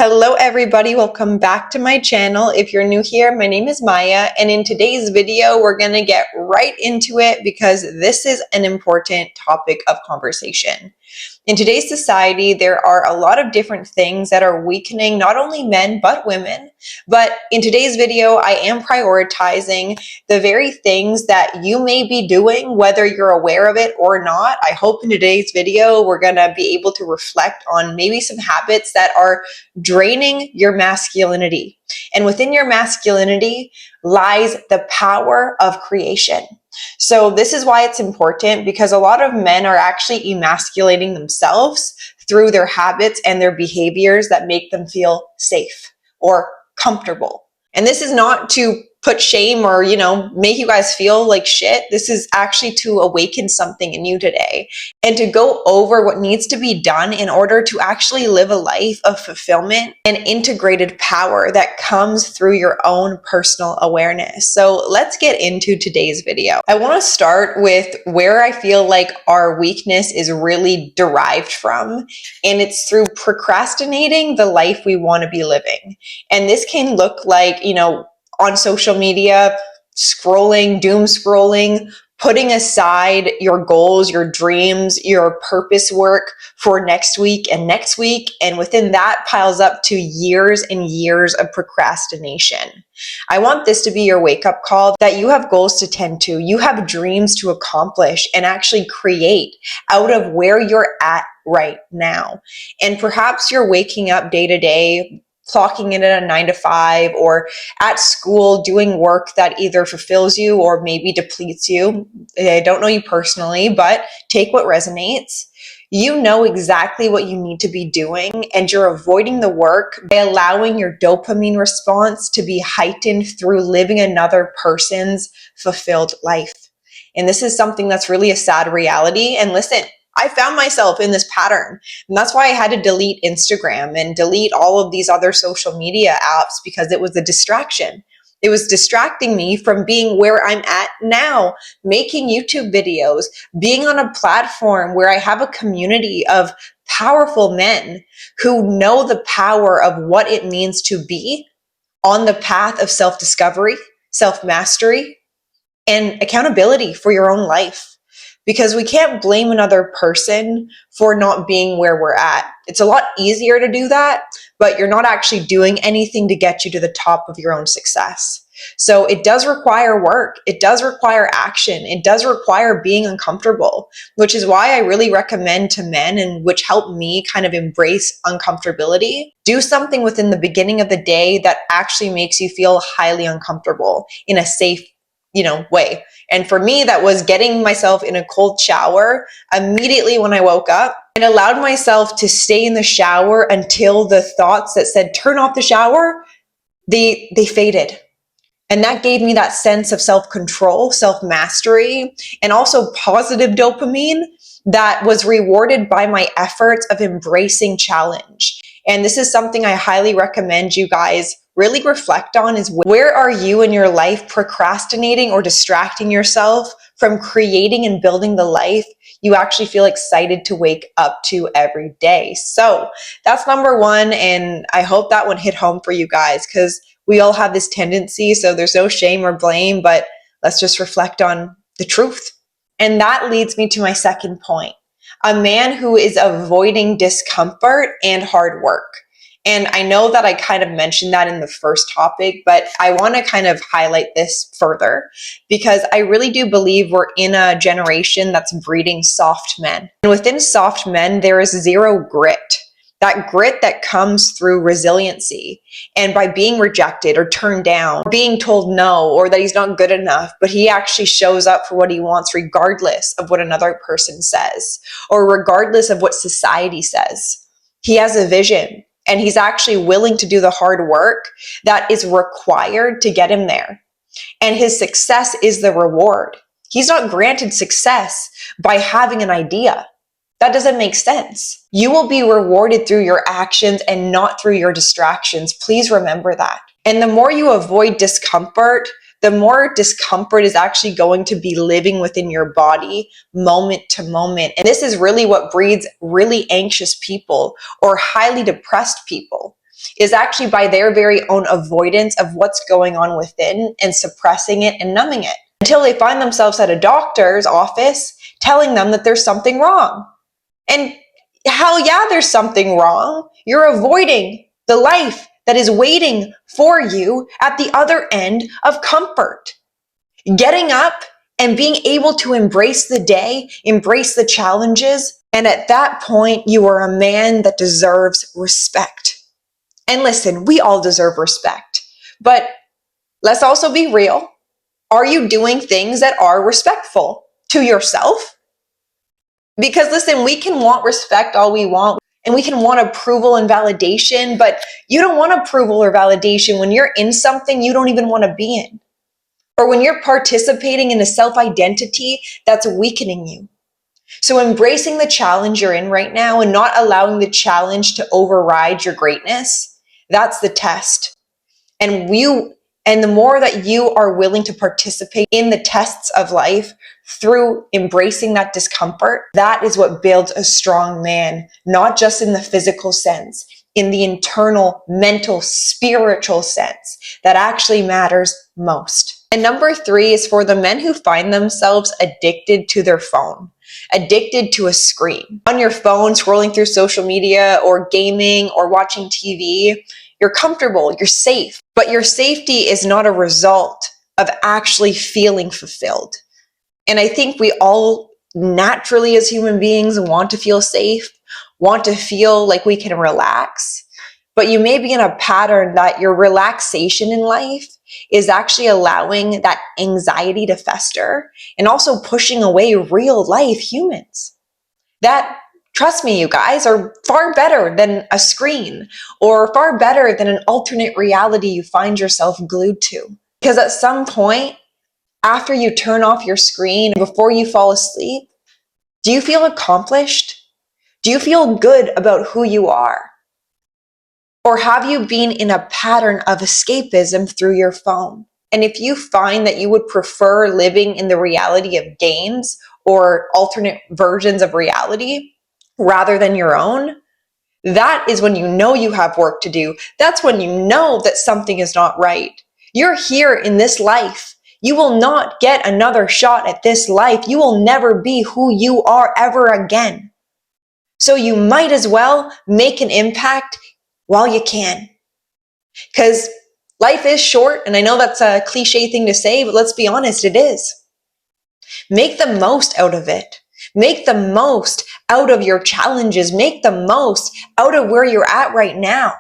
Hello everybody, welcome back to my channel. If you're new here, my name is Maya, and in today's video, we're gonna get right into it because this is an important topic of conversation. In today's society, there are a lot of different things that are weakening not only men, but women. But in today's video, I am prioritizing the very things that you may be doing, whether you're aware of it or not. I hope in today's video, we're gonna be able to reflect on maybe some habits that are draining your masculinity. And within your masculinity lies the power of creation. So this is why it's important, because a lot of men are actually emasculating themselves through their habits and their behaviors that make them feel safe or comfortable. And this is not to put shame or, make you guys feel like shit. This is actually to awaken something in you today and to go over what needs to be done in order to actually live a life of fulfillment and integrated power that comes through your own personal awareness. So let's get into today's video. I want to start with where I feel like our weakness is really derived from, and it's through procrastinating the life we want to be living. And this can look like, on social media, scrolling, doom scrolling, putting aside your goals, your dreams, your purpose work for next week, and within that piles up to years and years of procrastination. I want this to be your wake-up call that you have goals to tend to, you have dreams to accomplish and actually create out of where you're at right now. And perhaps you're waking up day to day, clocking in at a 9 to 5, or at school doing work that either fulfills you or maybe depletes you. I don't know you personally, but take what resonates. You know exactly what you need to be doing, and you're avoiding the work by allowing your dopamine response to be heightened through living another person's fulfilled life. And this is something that's really a sad reality. And listen, I found myself in this pattern, and that's why I had to delete Instagram and delete all of these other social media apps, because it was a distraction. It was distracting me from being where I'm at now, making YouTube videos, being on a platform where I have a community of powerful men who know the power of what it means to be on the path of self-discovery, self-mastery, and accountability for your own life. Because we can't blame another person for not being where we're at. It's a lot easier to do that, but you're not actually doing anything to get you to the top of your own success. So it does require work. It does require action. It does require being uncomfortable, which is why I really recommend to men, and which helped me kind of embrace uncomfortability. Do something within the beginning of the day that actually makes you feel highly uncomfortable in a safe way. And for me, that was getting myself in a cold shower immediately when I woke up, and allowed myself to stay in the shower until the thoughts that said, turn off the shower, they faded. And that gave me that sense of self-control, self-mastery, and also positive dopamine that was rewarded by my efforts of embracing challenge. And this is something I highly recommend you guys really reflect on, is where are you in your life procrastinating or distracting yourself from creating and building the life you actually feel excited to wake up to every day. So that's number one. And I hope that one hit home for you guys, because we all have this tendency. So there's no shame or blame, but let's just reflect on the truth. And that leads me to my second point. A man who is avoiding discomfort and hard work. And I know that I kind of mentioned that in the first topic, but I want to kind of highlight this further, because I really do believe we're in a generation that's breeding soft men. And within soft men, there is zero grit. That grit that comes through resiliency, and by being rejected or turned down, or being told no, or that he's not good enough, but he actually shows up for what he wants regardless of what another person says, or regardless of what society says. He has a vision, and he's actually willing to do the hard work that is required to get him there. And his success is the reward. He's not granted success by having an idea. That doesn't make sense. You will be rewarded through your actions and not through your distractions. Please remember that. And the more you avoid discomfort, the more discomfort is actually going to be living within your body moment to moment. And this is really what breeds really anxious people or highly depressed people. is actually by their very own avoidance of what's going on within and suppressing it and numbing it until they find themselves at a doctor's office telling them that there's something wrong. And hell yeah, there's something wrong. You're avoiding the life that is waiting for you at the other end of comfort. Getting up and being able to embrace the day, embrace the challenges, and at that point, you are a man that deserves respect. And listen, we all deserve respect, but let's also be real. Are you doing things that are respectful to yourself? Because listen, we can want respect all we want, and we can want approval and validation, but you don't want approval or validation when you're in something you don't even want to be in, or when you're participating in a self-identity that's weakening you. So embracing the challenge you're in right now and not allowing the challenge to override your greatness, that's the test. And the more that you are willing to participate in the tests of life through embracing that discomfort, that is what builds a strong man, not just in the physical sense, in the internal, mental, spiritual sense that actually matters most. And number 3 is for the men who find themselves addicted to their phone, addicted to a screen. On your phone, scrolling through social media or gaming or watching TV, you're comfortable, you're safe, but your safety is not a result of actually feeling fulfilled. And I think we all naturally as human beings want to feel safe, want to feel like we can relax, but you may be in a pattern that your relaxation in life is actually allowing that anxiety to fester and also pushing away real life humans that, trust me, you guys, are far better than a screen or far better than an alternate reality you find yourself glued to. Because at some point, after you turn off your screen, before you fall asleep, do you feel accomplished? Do you feel good about who you are? Or have you been in a pattern of escapism through your phone? And if you find that you would prefer living in the reality of games or alternate versions of reality rather than your own, that is when you know you have work to do. That's when you know that something is not right. You're here in this life. You will not get another shot at this life. You will never be who you are ever again. So you might as well make an impact while you can. Because life is short, and I know that's a cliche thing to say, but let's be honest, it is. Make the most out of it. Make the most out of your challenges. Make the most out of where you're at right now.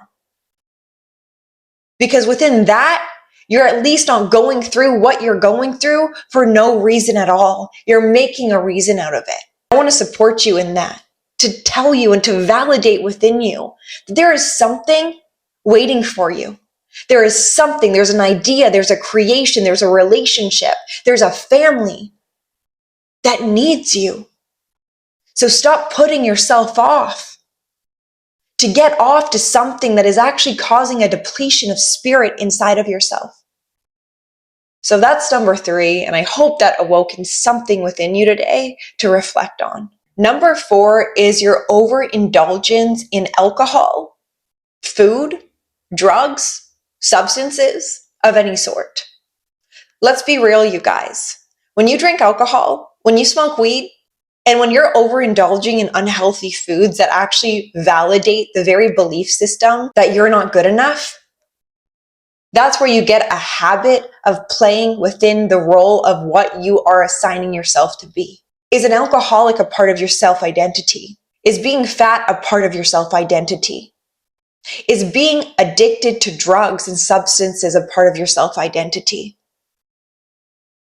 Because within that, you're at least not going through what you're going through for no reason at all. You're making a reason out of it. I want to support you in that, to tell you and to validate within you that there is something waiting for you. There is something, there's an idea, there's a creation, there's a relationship, there's a family that needs you. So stop putting yourself off to get off to something that is actually causing a depletion of spirit inside of yourself. So that's number 3, and I hope that awoken something within you today to reflect on. Number 4 is your overindulgence in alcohol, food, drugs, substances of any sort. Let's be real, you guys. When you drink alcohol, when you smoke weed, and when you're overindulging in unhealthy foods that actually validate the very belief system that you're not good enough, that's where you get a habit of playing within the role of what you are assigning yourself to be. Is an alcoholic a part of your self-identity? Is being fat a part of your self-identity? Is being addicted to drugs and substances a part of your self-identity?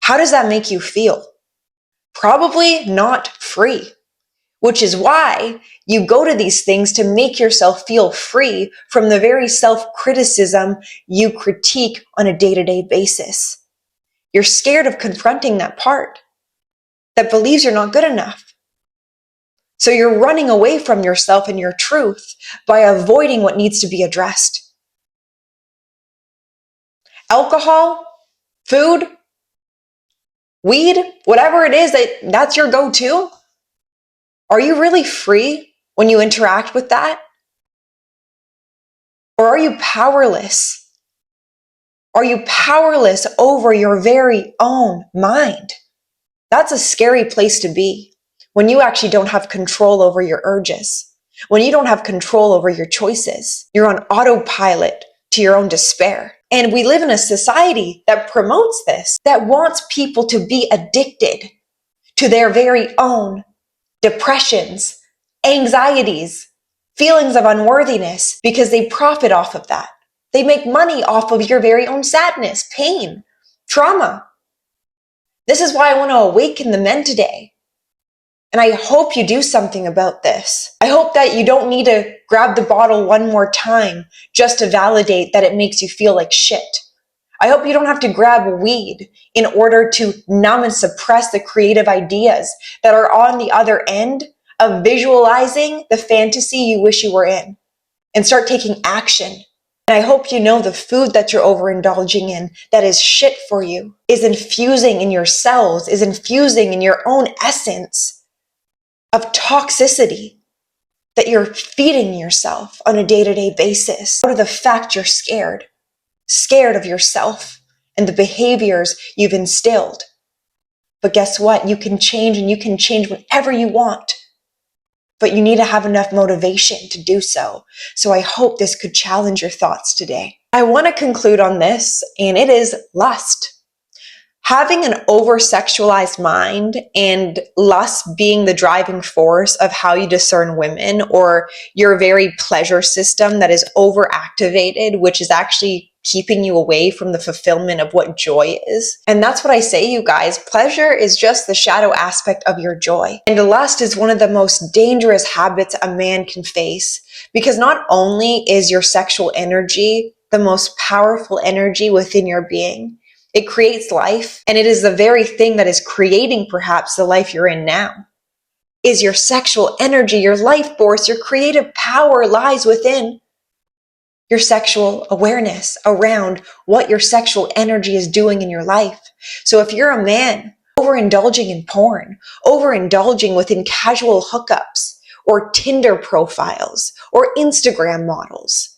How does that make you feel? Probably not free, which is why you go to these things to make yourself feel free from the very self-criticism you critique on a day-to-day basis. You're scared of confronting that part that believes you're not good enough. So you're running away from yourself and your truth by avoiding what needs to be addressed. Alcohol, food, weed, whatever it is that's your go-to. Are you really free when you interact with that? Or are you powerless? Are you powerless over your very own mind? That's a scary place to be when you actually don't have control over your urges, when you don't have control over your choices. You're on autopilot to your own despair. And we live in a society that promotes this, that wants people to be addicted to their very own depressions, anxieties, feelings of unworthiness, because they profit off of that. They make money off of your very own sadness, pain, trauma. This is why I want to awaken the men today. And I hope you do something about this. I hope that you don't need to grab the bottle one more time just to validate that it makes you feel like shit. I hope you don't have to grab weed in order to numb and suppress the creative ideas that are on the other end of visualizing the fantasy you wish you were in, and start taking action. And I hope you know the food that you're overindulging in that is shit for you is infusing in your cells, is infusing in your own essence of toxicity that you're feeding yourself on a day-to-day basis out of the fact you're scared of yourself and the behaviors you've instilled. But guess what? You can change, and you can change whenever you want. But you need to have enough motivation to do so. So I hope this could challenge your thoughts today. I want to conclude on this, and it is lust. Having an over-sexualized mind and lust being the driving force of how you discern women, or your very pleasure system that is overactivated, which is actually keeping you away from the fulfillment of what joy is. And that's what I say, you guys. Pleasure is just the shadow aspect of your joy. And lust is one of the most dangerous habits a man can face, because not only is your sexual energy the most powerful energy within your being, it creates life, and it is the very thing that is creating perhaps the life you're in now. Is your sexual energy, your life force, your creative power lies within your sexual awareness around what your sexual energy is doing in your life. So if you're a man overindulging in porn, overindulging within casual hookups or Tinder profiles or Instagram models,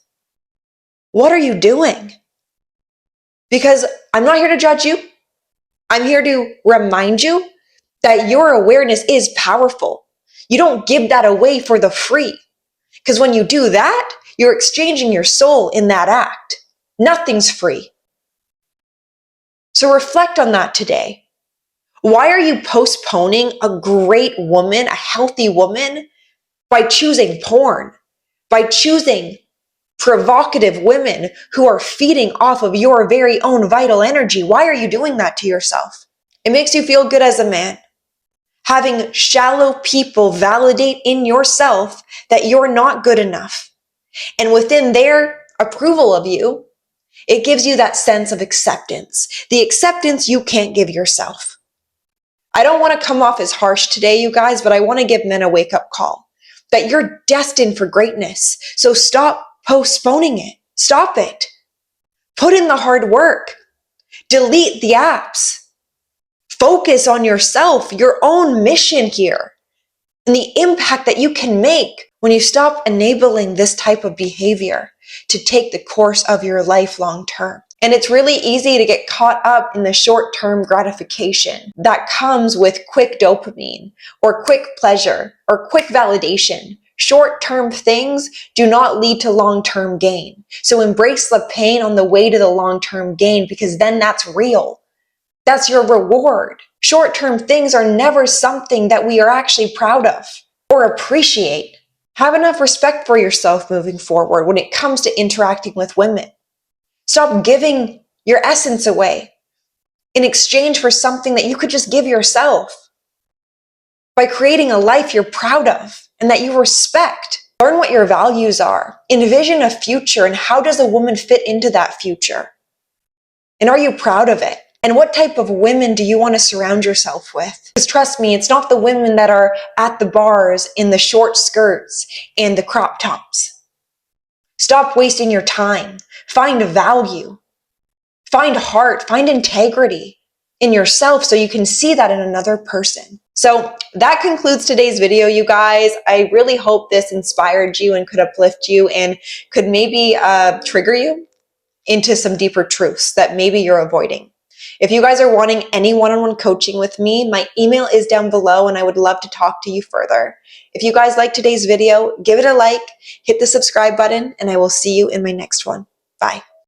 what are you doing? Because I'm not here to judge you. I'm here to remind you that your awareness is powerful. You don't give that away for the free. Because when you do that, you're exchanging your soul in that act. Nothing's free. So reflect on that today. Why are you postponing a great woman, a healthy woman, by choosing porn, by choosing provocative women who are feeding off of your very own vital energy? Why are you doing that to yourself? It makes you feel good as a man. Having shallow people validate in yourself that you're not good enough. And within their approval of you, it gives you that sense of acceptance, the acceptance you can't give yourself. I don't want to come off as harsh today, you guys, but I want to give men a wake-up call that you're destined for greatness. So stop postponing it. Stop it. Put in the hard work. Delete the apps. Focus on yourself, your own mission here, and the impact that you can make when you stop enabling this type of behavior to take the course of your life long term. And it's really easy to get caught up in the short-term gratification that comes with quick dopamine or quick pleasure or quick validation. Short-term things do not lead to long-term gain. So embrace the pain on the way to the long-term gain, because then that's real. That's your reward. Short-term things are never something that we are actually proud of or appreciate. Have enough respect for yourself moving forward when it comes to interacting with women. Stop giving your essence away in exchange for something that you could just give yourself. By creating a life you're proud of and that you respect. Learn what your values are. Envision a future, and how does a woman fit into that future? And are you proud of it? And what type of women do you want to surround yourself with? Because trust me, it's not the women that are at the bars in the short skirts and the crop tops. Stop wasting your time. Find value. Find heart. Find integrity in yourself so you can see that in another person. So that concludes today's video, you guys. I really hope this inspired you and could uplift you and could maybe trigger you into some deeper truths that maybe you're avoiding. If you guys are wanting any one-on-one coaching with me, my email is down below and I would love to talk to you further. If you guys liked today's video, give it a like, hit the subscribe button, and I will see you in my next one. Bye.